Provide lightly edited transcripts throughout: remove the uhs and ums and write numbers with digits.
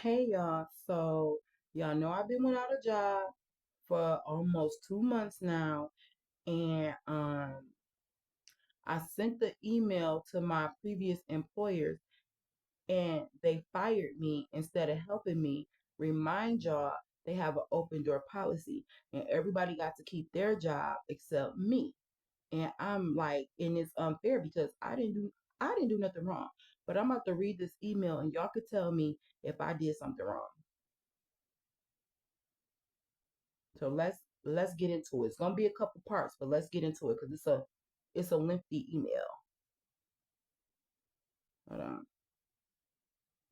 Hey y'all, so y'all know I've been without a job for almost 2 months now, and I sent the email to my previous employers and they fired me instead of helping me. Remind y'all they have an open door policy and everybody got to keep their job except me. And I'm like, and it's unfair because I didn't do nothing wrong. But I'm about to read this email and y'all could tell me if I did something wrong. So let's get into it. It's gonna be a couple parts, but let's get into it because it's a lengthy email. Hold on.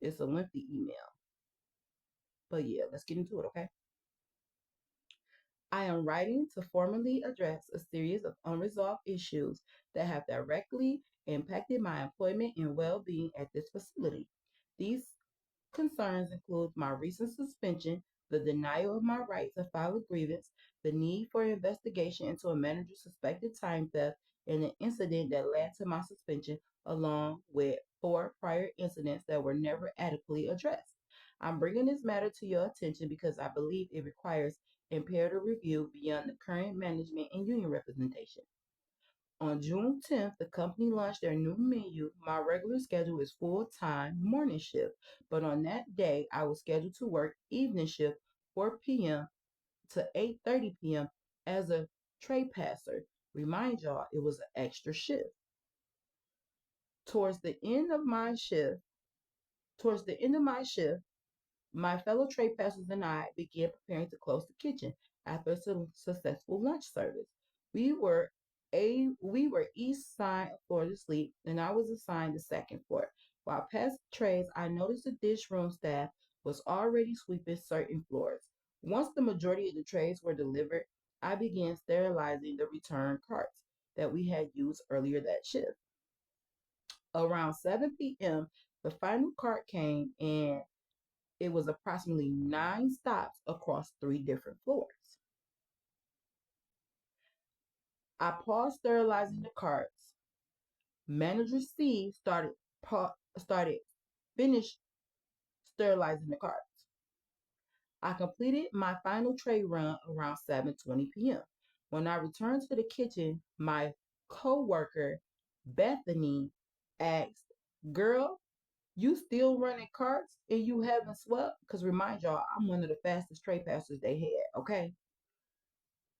It's a lengthy email. But yeah, let's get into it, okay? I am writing to formally address a series of unresolved issues that have directly impacted my employment and well-being at this facility. These concerns include my recent suspension, the denial of my right to file a grievance, the need for investigation into a manager's suspected time theft, and the incident that led to my suspension, along with 4 prior incidents that were never adequately addressed. I'm bringing this matter to your attention because I believe it requires imperative review beyond the current management and union representation. On June 10th, the company launched their new menu. My regular schedule is full-time morning shift, but on that day, I was scheduled to work evening shift 4 p.m. to 8:30 p.m. as a tray passer. Remind y'all, it was an extra shift. Towards the end of my shift, towards the end of my shift, my fellow tray passers and I began preparing to close the kitchen after a successful lunch service. We were we were east side floor to sleep, and I was assigned the second floor. While past trays, I noticed the dish room staff was already sweeping certain floors. Once the majority of the trays were delivered, I began sterilizing the return carts that we had used earlier that shift. Around 7 p.m., the final cart came and it was approximately 9 stops across 3 different floors. I paused sterilizing the carts. Manager C started finished sterilizing the carts. I completed my final tray run around 7:20 p.m. When I returned to the kitchen, my coworker Bethany asked, "Girl, you still running carts and you haven't swept?" Because remind y'all, I'm one of the fastest tray passers they had. Okay.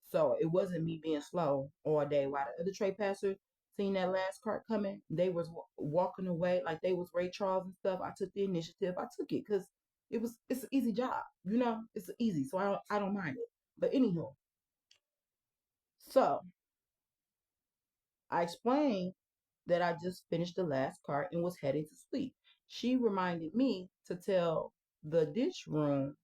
So it wasn't me being slow all day. While the other tray passers seen that last cart coming, they was walking away like they was Ray Charles and stuff. I took the initiative. I took it because it's an easy job. It's easy, so I don't mind it. But anywho, so I explained that I just finished the last cart and was heading to sleep. She reminded me to tell the dish room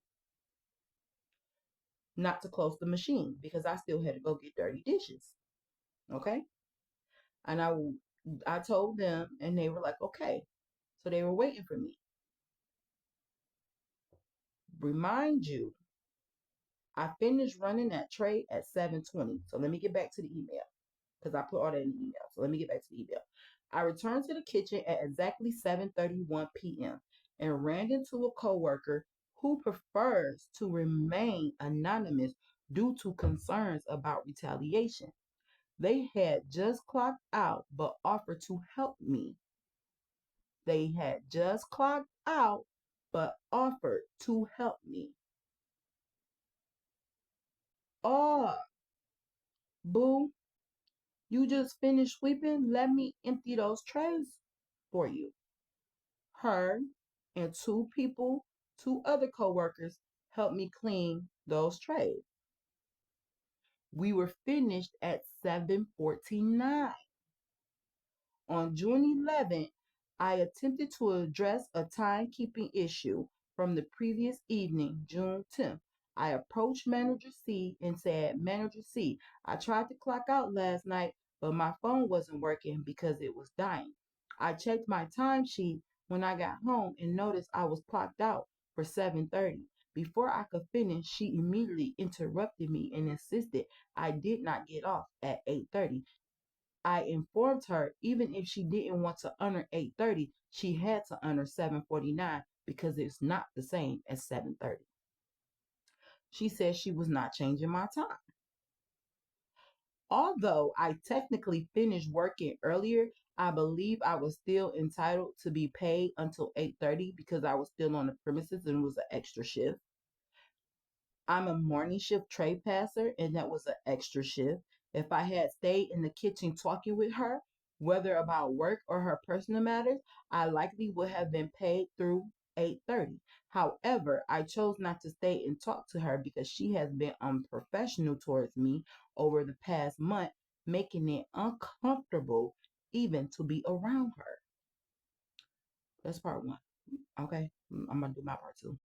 not to close the machine because I still had to go get dirty dishes. Okay. And I told them, and they were like, okay. So they were waiting for me. Remind you, I finished running that tray at 7:20. So let me get back to the email because I put all that in the email. So let me get back to the email. I returned to the kitchen at exactly 7:31 p.m. and ran into a coworker who prefers to remain anonymous due to concerns about retaliation. They had just clocked out but offered to help me. They had just clocked out but offered to help me. Oh, boo, you just finished sweeping? Let me empty those trays for you. Her and two other coworkers helped me clean those trays. We were finished at 7:49. On June 11th, I attempted to address a timekeeping issue from the previous evening, June 10th. I approached Manager C and said, "Manager C, I tried to clock out last night, but my phone wasn't working because it was dying. I checked my timesheet when I got home and noticed I was clocked out for 7:30. Before I could finish, she immediately interrupted me and insisted I did not get off at 8:30. I informed her even if she didn't want to honor 8:30, she had to honor 7:49 because it's not the same as 7:30. She said she was not changing my time. Although I technically finished working earlier, I believe I was still entitled to be paid until 8:30 because I was still on the premises and it was an extra shift. I'm a morning shift tray passer, and that was an extra shift. If I had stayed in the kitchen talking with her, whether about work or her personal matters, I likely would have been paid through 8:30. However, I chose not to stay and talk to her because she has been unprofessional towards me over the past month, making it uncomfortable even to be around her. That's part one. Okay, I'm gonna do my part two.